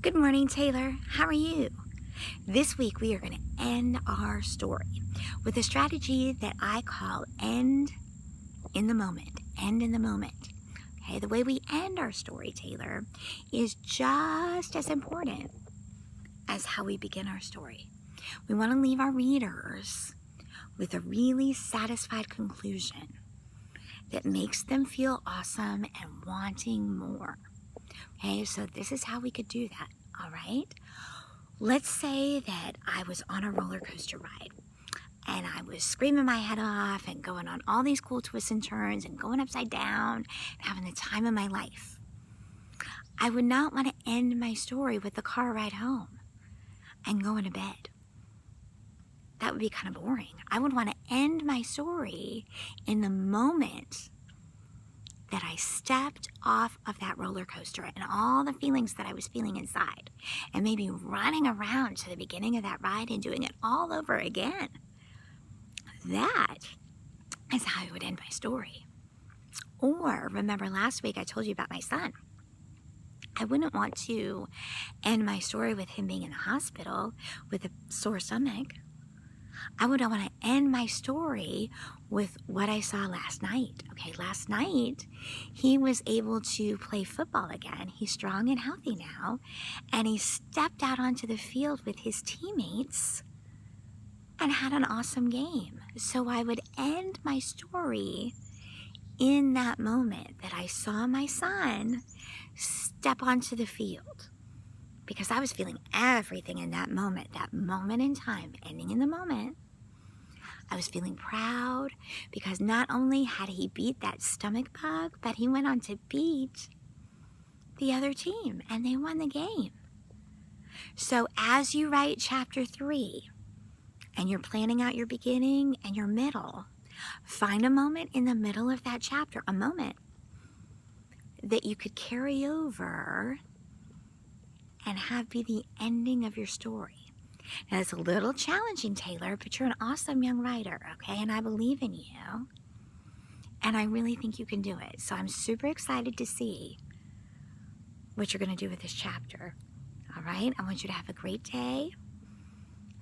Good morning, Taylor. How are you? This week we are going to end our story with a strategy that I call end in the moment. End in the moment. Okay, the way we end our story, Taylor, is just as important as how we begin our story. We want to leave our readers with a really satisfied conclusion that makes them feel awesome and wanting more. Okay, so this is how we could do that, all right? Let's say that I was on a roller coaster ride and I was screaming my head off and going on all these cool twists and turns and going upside down and having the time of my life. I would not want to end my story with the car ride home and going to bed. That would be kind of boring. I would want to end my story in the moment that I stepped off of that roller coaster and all the feelings that I was feeling inside, and maybe running around to the beginning of that ride and doing it all over again. That is how I would end my story. Or remember last week I told you about my son. I wouldn't want to end my story with him being in the hospital with a sore stomach. I would want to end my story with what I saw last night. Okay, last night he was able to play football again. He's strong and healthy now, and he stepped out onto the field with his teammates and had an awesome game. So I would end my story in that moment that I saw my son step onto the field, because I was feeling everything in that moment in time, ending in the moment. I was feeling proud because not only had he beat that stomach bug, but he went on to beat the other team and they won the game. So as you write chapter 3 and you're planning out your beginning and your middle, find a moment in the middle of that chapter, a moment that you could carry over and have be the ending of your story. Now, it's a little challenging, Taylor, but you're an awesome young writer, okay? And I believe in you. And I really think you can do it. So I'm super excited to see what you're going to do with this chapter. All right? I want you to have a great day.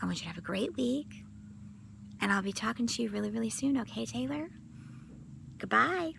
I want you to have a great week. And I'll be talking to you really, really soon, okay, Taylor? Goodbye.